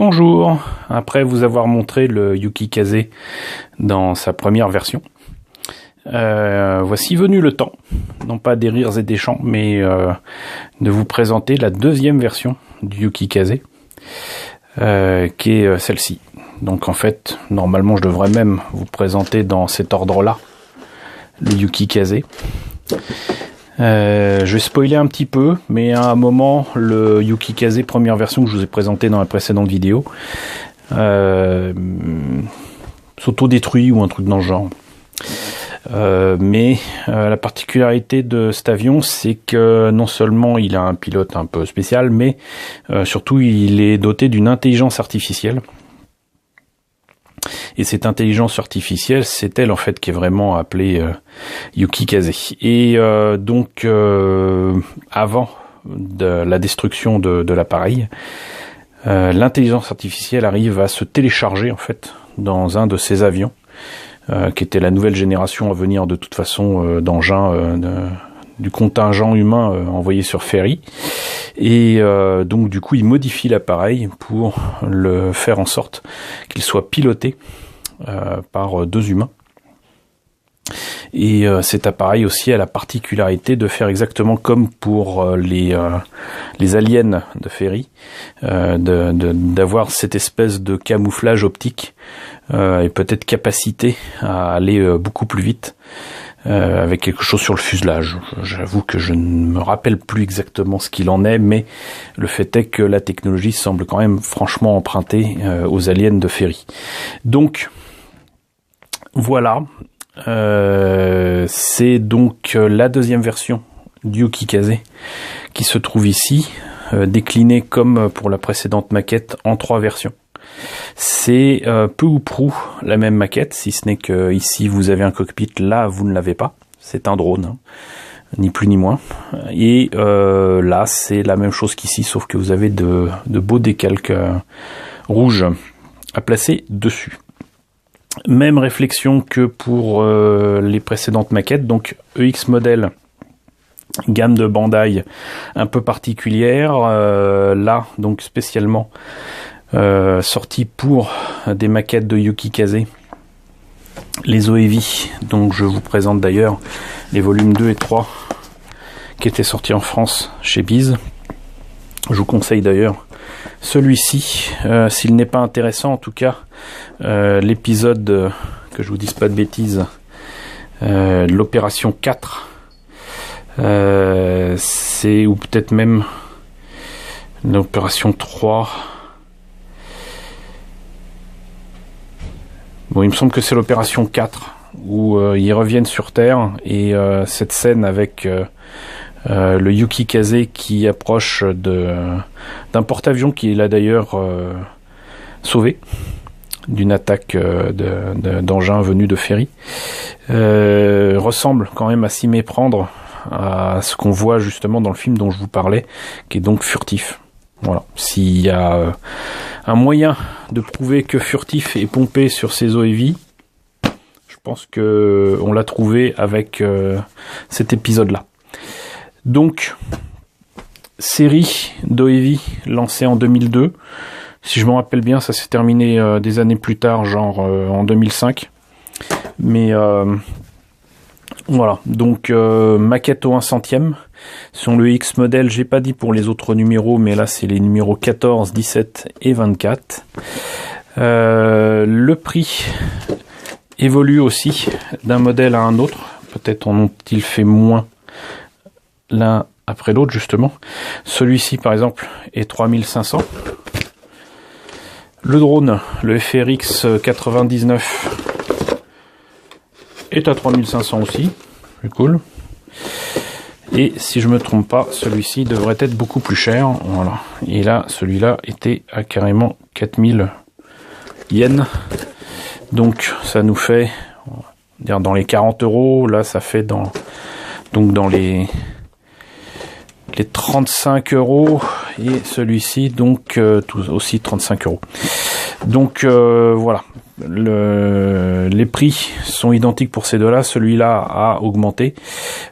Bonjour, après vous avoir montré le Yuki Kaze dans sa première version, voici venu le temps, non pas des rires et des chants, mais de vous présenter la deuxième version du Yuki Kaze, qui est celle-ci. Donc en fait, normalement je devrais même vous présenter dans cet ordre-là le Yuki Kaze. Je vais spoiler un petit peu, mais à un moment, le Yuki Kaze première version que je vous ai présenté dans la précédente vidéo s'auto-détruit ou un truc dans le genre. Mais la particularité de cet avion, c'est que non seulement il a un pilote un peu spécial, mais surtout il est doté d'une intelligence artificielle. Et cette intelligence artificielle, c'est elle en fait qui est vraiment appelée Yuki Kaze. Et donc avant de la destruction de l'appareil, l'intelligence artificielle arrive à se télécharger en fait dans un de ces avions, qui était la nouvelle génération à venir de toute façon d'engins du contingent humain envoyé sur Ferry. Et donc du coup il modifie l'appareil pour le faire en sorte qu'il soit piloté par deux humains. Et cet appareil aussi a la particularité de faire exactement comme pour les aliens de Ferry, d'avoir cette espèce de camouflage optique et peut-être capacité à aller beaucoup plus vite. Avec quelque chose sur le fuselage. J'avoue que je ne me rappelle plus exactement ce qu'il en est, mais le fait est que la technologie semble quand même franchement empruntée aux aliens de Ferry. Donc, voilà. C'est donc la deuxième version du Yuki Kaze qui se trouve ici, déclinée comme pour la précédente maquette en 3 versions. C'est peu ou prou la même maquette, si ce n'est que ici vous avez un cockpit, là vous ne l'avez pas, c'est un drone, hein, ni plus ni moins. Et là c'est la même chose qu'ici, sauf que vous avez de beaux décalques rouges à placer dessus. Même réflexion que pour les précédentes maquettes, donc EX Model, gamme de Bandai un peu particulière, là donc spécialement sorti pour des maquettes de Yuki Kaze, les OEV, donc je vous présente d'ailleurs les volumes 2 et 3 qui étaient sortis en France chez Biz. Je vous conseille d'ailleurs celui-ci, s'il n'est pas intéressant en tout cas, l'épisode, que je vous dise pas de bêtises, l'opération 4, c'est, ou peut-être même l'opération 3. Bon, il me semble que c'est l'opération 4 où ils reviennent sur Terre et cette scène avec le Yuki Kaze qui approche d'un porte-avions qui l'a d'ailleurs sauvé d'une attaque d'engins venus de Ferry, ressemble quand même à s'y méprendre à ce qu'on voit justement dans le film dont je vous parlais, qui est donc Furtif. Voilà, s'il y a un moyen de prouver que Furtif est pompé sur ses OEV, je pense que on l'a trouvé avec cet épisode-là. Donc, série d'OEV lancée en 2002. Si je me rappelle bien, ça s'est terminé des années plus tard, genre en 2005. Mais voilà, donc maquette au 1/100e. Sur le X modèle, j'ai pas dit pour les autres numéros, mais là c'est les numéros 14, 17 et 24. Le prix évolue aussi d'un modèle à un autre. Peut-être en ont-ils fait moins l'un après l'autre justement. Celui-ci par exemple est 3500. Le drone, le FRX 99 est à 3500 aussi. C'est cool. Et si je me trompe pas, celui-ci devrait être beaucoup plus cher. Voilà. Et là, celui-là était à carrément 4000 yens. Donc ça nous fait, on va dire dans les 40 euros. Là, ça fait dans les 35 euros. Et celui-ci, donc aussi 35 euros. Donc voilà. Les prix sont identiques pour ces deux-là. Celui-là a augmenté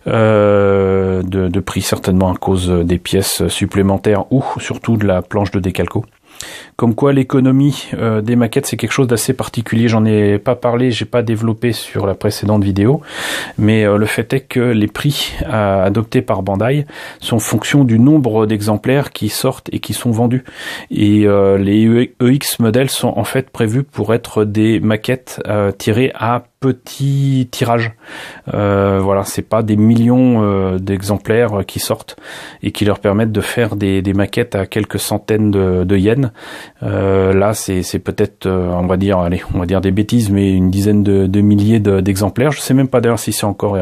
de prix certainement à cause des pièces supplémentaires ou surtout de la planche de décalco Comme quoi l'économie des maquettes c'est quelque chose d'assez particulier. J'en ai pas parlé, j'ai pas développé sur la précédente vidéo, mais le fait est que les prix adoptés par Bandai sont en fonction du nombre d'exemplaires qui sortent et qui sont vendus. Et les EX modèles sont en fait prévus pour être des maquettes tirées à petit tirage. Voilà, c'est pas des millions d'exemplaires qui sortent et qui leur permettent de faire des maquettes à quelques centaines de yens. Là, c'est peut-être, on va dire des bêtises, mais une dizaine de milliers d'exemplaires. Je sais même pas d'ailleurs si c'est encore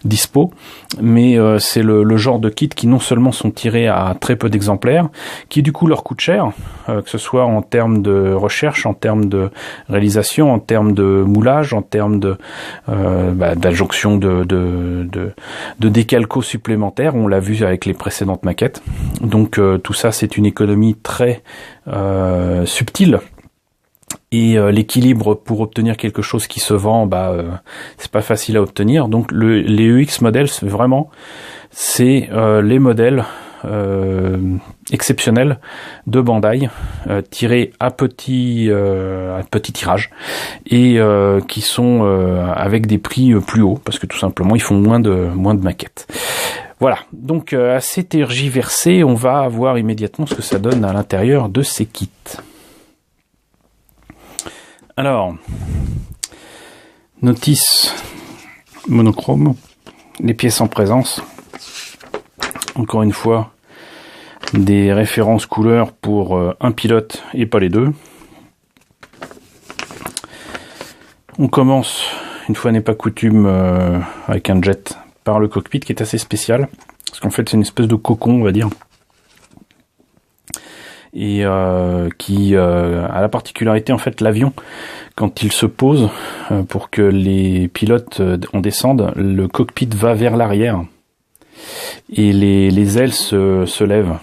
dispo, mais c'est le genre de kit qui non seulement sont tirés à très peu d'exemplaires, qui du coup leur coûte cher, que ce soit en termes de recherche, en termes de réalisation, en termes de moulage, en termes d'adjonction de décalco supplémentaires. On l'a vu avec les précédentes maquettes. Donc tout ça, c'est une économie très subtile. Et l'équilibre pour obtenir quelque chose qui se vend, c'est pas facile à obtenir. Donc les EX modèles, c'est les modèles exceptionnels de Bandai, tirés à petit tirage et qui sont avec des prix plus hauts parce que tout simplement ils font moins de maquettes. Voilà, donc assez tergiversé, on va voir immédiatement ce que ça donne à l'intérieur de ces kits. Alors, notice monochrome, les pièces en présence. Encore une fois, des références couleurs pour un pilote et pas les deux. On commence, une fois n'est pas coutume, avec un jet par le cockpit qui est assez spécial. Parce qu'en fait, c'est une espèce de cocon, on va dire. Et qui a la particularité, en fait, l'avion, quand il se pose, pour que les pilotes en descendent, le cockpit va vers l'arrière. Et les ailes se lèvent.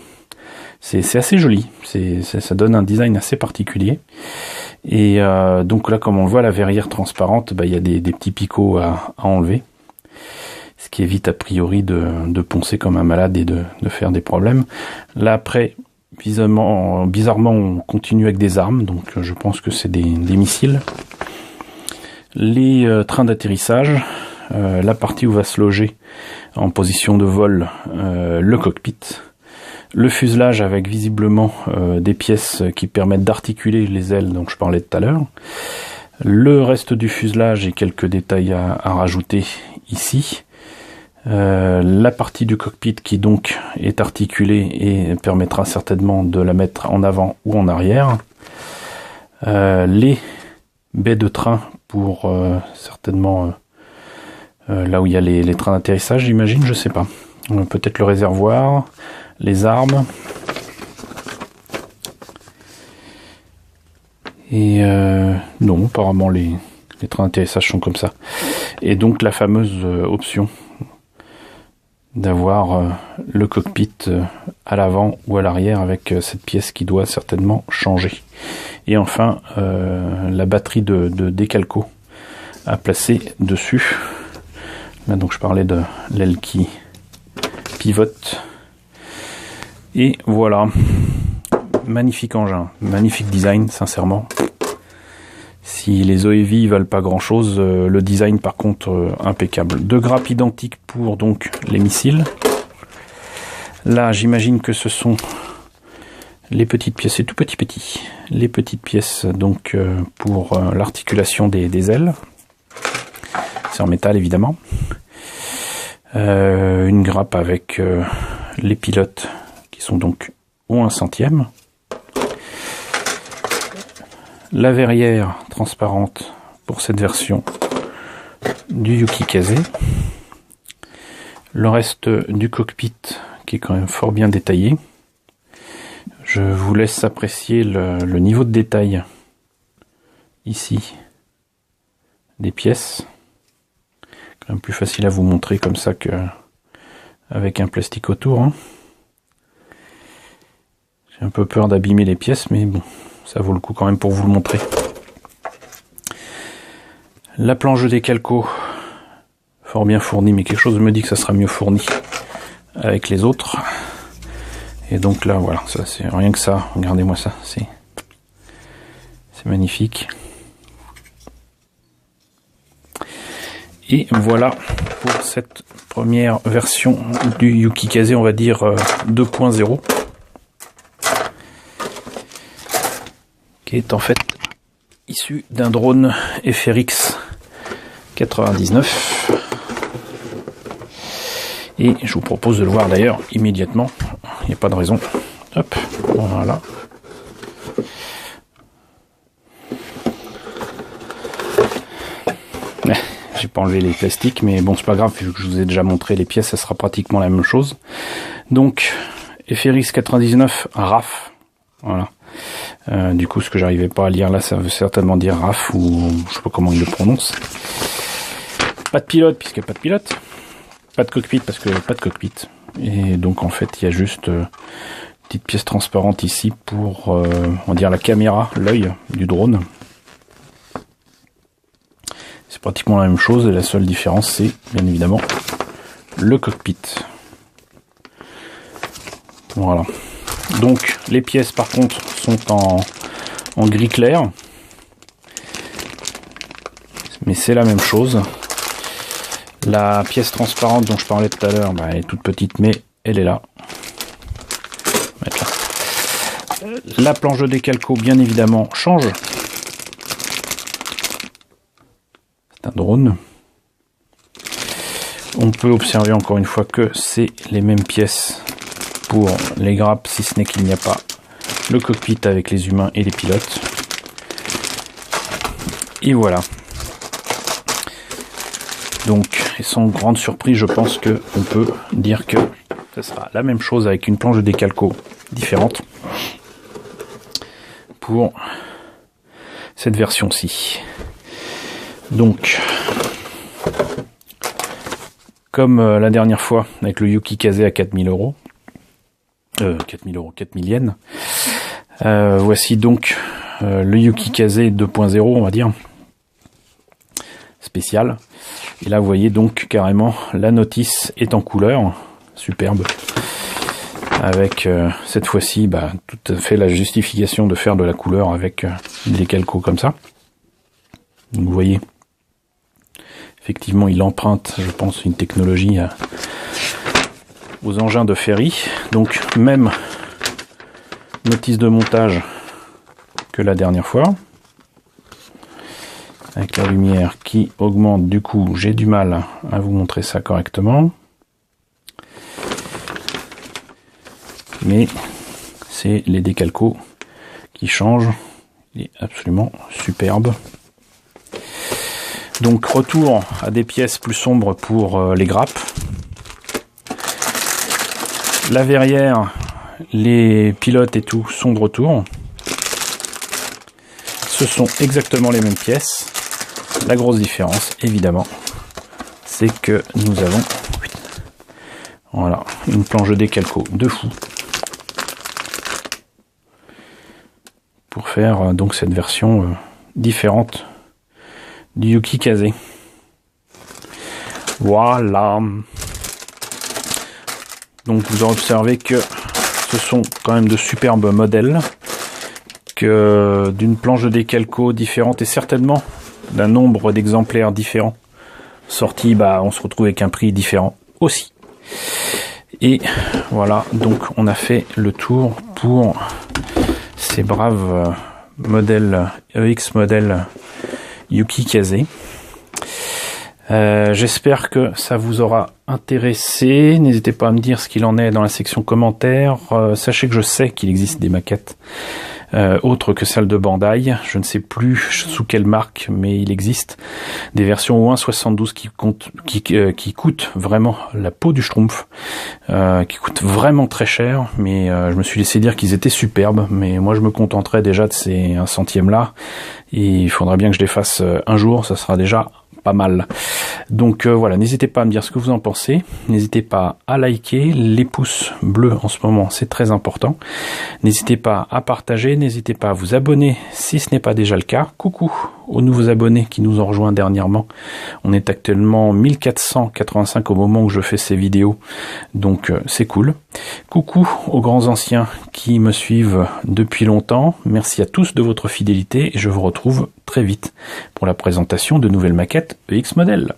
C'est assez joli, ça donne un design assez particulier. Et donc là, comme on le voit, la verrière transparente, il y a des petits picots à enlever. Ce qui évite a priori de poncer comme un malade et de faire des problèmes. Là après, bizarrement, on continue avec des armes, donc je pense que c'est des missiles. Les trains d'atterrissage, la partie où va se loger en position de vol le cockpit, le fuselage avec visiblement des pièces qui permettent d'articuler les ailes dont je parlais tout à l'heure, le reste du fuselage et quelques détails à rajouter ici, la partie du cockpit qui donc est articulée et permettra certainement de la mettre en avant ou en arrière, les baies de train pour certainement là où il y a les trains d'atterrissage, j'imagine, je sais pas. Peut-être le réservoir, les armes. Et non, apparemment les trains d'atterrissage sont comme ça. Et donc la fameuse option d'avoir le cockpit à l'avant ou à l'arrière avec cette pièce qui doit certainement changer. Et enfin, la batterie de décalco à placer dessus. Là donc je parlais de l'aile qui pivote. Et voilà, magnifique engin, magnifique design, sincèrement. Si les OEV valent pas grand chose, le design par contre impeccable. Deux grappes identiques pour donc les missiles. Là j'imagine que ce sont les petites pièces, c'est tout petit, les petites pièces donc pour l'articulation des ailes. C'est en métal évidemment. Une grappe avec les pilotes qui sont donc au 1/100. La verrière transparente pour cette version du Yuki-Kaze. Le reste du cockpit qui est quand même fort bien détaillé. Je vous laisse apprécier le niveau de détail ici des pièces. Quand même plus facile à vous montrer comme ça que avec un plastique autour. J'ai un peu peur d'abîmer les pièces, mais bon, ça vaut le coup quand même pour vous le montrer. La planche de décalco, fort bien fournie, mais quelque chose me dit que ça sera mieux fourni avec les autres. Et donc là, voilà, ça c'est rien que ça. Regardez-moi ça, c'est C'est magnifique. Et voilà pour cette première version du Yuki-Kaze, on va dire 2.0, qui est en fait issu d'un drone FRX 99. Et je vous propose de le voir d'ailleurs immédiatement, il n'y a pas de raison. Hop, voilà. J'ai pas enlevé les plastiques, mais bon, c'est pas grave, vu que je vous ai déjà montré les pièces, ça sera pratiquement la même chose. Donc, FRX 99 RAF, voilà. Du coup, ce que j'arrivais pas à lire là, ça veut certainement dire RAF, ou je sais pas comment il le prononce. Pas de pilote, puisqu'il n'y a pas de pilote. Pas de cockpit, parce qu'il n'y a pas de cockpit. Et donc, en fait, il y a juste une petite pièce transparente ici pour, on va dire, la caméra, l'œil du drone. C'est pratiquement la même chose, et la seule différence, c'est, bien évidemment, le cockpit. Voilà. Donc, les pièces, par contre, sont en gris clair. Mais c'est la même chose. La pièce transparente dont je parlais tout à l'heure, bah, elle est toute petite, mais elle est là. La planche de décalco, bien évidemment, change. C'est un drone. On peut observer encore une fois que c'est les mêmes pièces pour les grappes, si ce n'est qu'il n'y a pas le cockpit avec les humains et les pilotes. Et voilà. Donc, et sans grande surprise, je pense que on peut dire que ce sera la même chose avec une planche de décalco différente pour cette version-ci. Donc, comme la dernière fois avec le Yuki-Kaze à 4000 €, 4000 yens, voici donc le Yuki-Kaze 2.0, on va dire, spécial. Et là, vous voyez donc carrément la notice est en couleur, superbe, avec cette fois-ci tout à fait la justification de faire de la couleur avec des calcos comme ça. Donc, vous voyez, effectivement, il emprunte, je pense, une technologie aux engins de ferry. Donc, même notice de montage que la dernière fois. Avec la lumière qui augmente, du coup, j'ai du mal à vous montrer ça correctement. Mais c'est les décalcos qui changent. Il est absolument superbe. Donc, retour à des pièces plus sombres pour les grappes. La verrière, les pilotes et tout sont de retour. Ce sont exactement les mêmes pièces. La grosse différence, évidemment, c'est que nous avons voilà, une planche de décalco de fou pour faire donc cette version différente du Yuki-Kaze. Voilà. Donc vous aurez observé que ce sont quand même de superbes modèles, que d'une planche de décalco différente et certainement d'un nombre d'exemplaires différents sortis, on se retrouve avec un prix différent aussi. Et voilà, donc on a fait le tour pour ces braves modèles EX modèle Yuki-Kaze. J'espère que ça vous aura intéressé. N'hésitez pas à me dire ce qu'il en est dans la section commentaires. Sachez que je sais qu'il existe des maquettes autres que celle de Bandai. Je ne sais plus sous quelle marque, mais il existe des versions au 1.72 qui coûtent vraiment la peau du schtroumpf, qui coûtent vraiment très cher, mais je me suis laissé dire qu'ils étaient superbes, mais moi je me contenterai déjà de ces 1 centième là, et il faudra bien que je les fasse un jour, ça sera déjà pas mal. Donc voilà, n'hésitez pas à me dire ce que vous en pensez, n'hésitez pas à liker, les pouces bleus en ce moment c'est très important, n'hésitez pas à partager, n'hésitez pas à vous abonner si ce n'est pas déjà le cas. Coucou. aux nouveaux abonnés qui nous ont rejoints dernièrement. On est actuellement 1485 au moment où je fais ces vidéos, donc c'est cool. Coucou aux grands anciens qui me suivent depuis longtemps. Merci à tous de votre fidélité et je vous retrouve très vite pour la présentation de nouvelles maquettes EX Model.